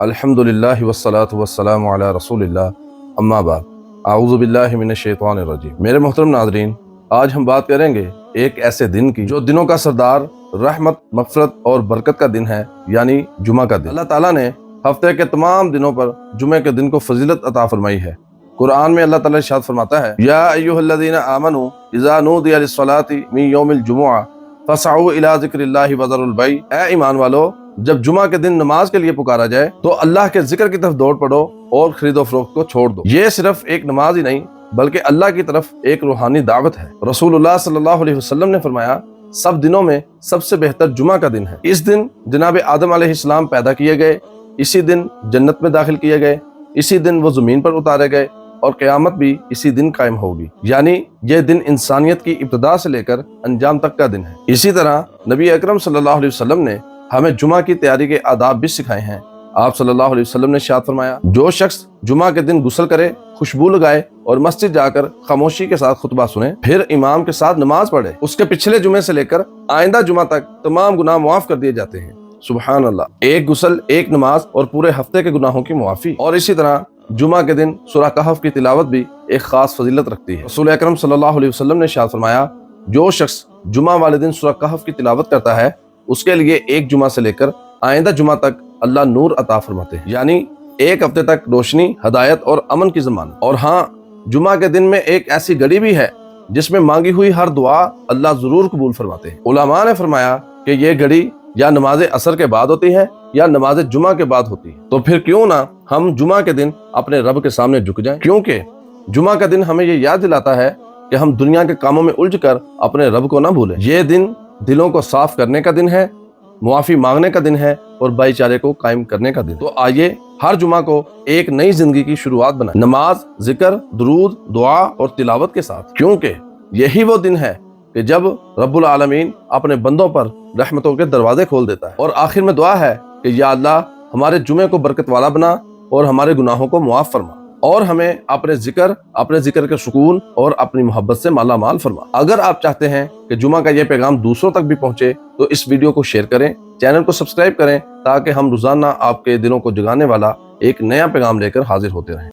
अल्हम्दुलिल्लाहि वस्सलातु वस्सलामु अला रसूलिल्लाह अम्मा बाद आऊज़ु बिल्लाहि मिनश शैतानिर रजीम। मेरे मोहतरम नाज़रीन, आज हम बात करेंगे एक ऐसे दिन की जो दिनों का सरदार, रहमत, मग़फ़िरत और बरकत का दिन है, यानी जुमा का दिन। अल्लाह ताला ने हफ्ते के तमाम दिनों पर जुमे के दिन को फजीलत अता फरमाई है। कुरान में अल्लाह ताला इरशाद फरमाता है, या अय्युहल्लज़ीना आमनू इज़ा नूदिया लिस्सलाति मिन यौमिल जुमुआ फसअू इला ज़िक्रिल्लाहि वज़रुल बै। ऐ ईमान वालो, जब जुमा के दिन नमाज के लिए पुकारा जाए तो अल्लाह के जिक्र की तरफ दौड़ पड़ो और खरीदो फरोख्त को छोड़ दो। ये सिर्फ एक नमाज ही नहीं बल्कि अल्लाह की तरफ एक रूहानी दावत है। रसूलुल्लाह सल्लल्लाहु अलैहि वसल्लम ने फरमाया, सब दिनों में सबसे बेहतर जुमा का दिन है। इस दिन जनाब आदम अलैहिस्सलाम पैदा किए गए, इसी दिन जन्नत में दाखिल किए गए, इसी दिन वो जमीन पर उतारे गए और क़यामत भी इसी दिन कायम होगी। यानी ये दिन इंसानियत की इब्तिदा से लेकर अंजाम तक का दिन है। इसी तरह नबी अकरम सल्लल्लाहु अलैहि वसल्लम ने हमें जुमा की तैयारी के आदाब भी सिखाए हैं। आप सल्लल्लाहु अलैहि वसल्लम ने इरशाद फरमाया, जो शख्स जुमा के दिन गुस्ल करे, खुशबू लगाए और मस्जिद जाकर खामोशी के साथ खुतबा सुने, फिर इमाम के साथ नमाज पढ़े, उसके पिछले जुमे से लेकर आइंदा जुमा तक तमाम गुनाह मुआफ कर दिए जाते हैं। सुभान अल्लाह। एक गुस्ल, एक नमाज और पूरे हफ्ते के गुनाहों की मुआफी। और इसी तरह जुमा के दिन सूरह कहफ की तिलावत भी एक खास फजीलत रखती है। रसूल अकरम सल्लल्लाहु अलैहि वसल्लम ने इरशाद फरमाया, जो शख्स जुमा वाले दिन सूरह कहफ की तिलावत करता है उसके लिए एक जुमा से लेकर आइंदा जुमा तक अल्लाह नूर अता फरमाते हैं, यानी एक हफ्ते तक रोशनी, हदायत और अमन की ज़मानत। और हाँ, जुमा के दिन में एक ऐसी घड़ी भी है जिसमें मांगी हुई हर दुआ अल्लाह जरूर कबूल फरमाते हैं। उलमा ने फरमाया कि ये घड़ी या नमाज असर के बाद होती है या नमाज जुमा के बाद होती है। तो फिर क्यों ना हम जुमा के दिन अपने रब के सामने झुक जाएं, क्योंकि जुमा का दिन हमें ये याद दिलाता है कि हम दुनिया के कामों में उलझ कर अपने रब को ना भूलें। ये दिन दिलों को साफ करने का दिन है, मुआफी मांगने का दिन है और भाईचारे को कायम करने का दिन। तो आइए हर जुमा को एक नई जिंदगी की शुरुआत बनाएं, नमाज, जिक्र, दुरूद, दुआ और तिलावत के साथ, क्योंकि यही वो दिन है कि जब रब्बुल आलमीन अपने बंदों पर रहमतों के दरवाजे खोल देता है। और आखिर में दुआ है कि या अल्लाह, हमारे जुमे को बरकत वाला बना और हमारे गुनाहों को मुआफ फरमा और हमें अपने जिक्र के सुकून और अपनी मोहब्बत से माला माल फरमा। अगर आप चाहते हैं कि जुमा का ये पैगाम दूसरों तक भी पहुंचे तो इस वीडियो को शेयर करें, चैनल को सब्सक्राइब करें, ताकि हम रोजाना आपके दिलों को जगाने वाला एक नया पैगाम लेकर हाजिर होते रहें।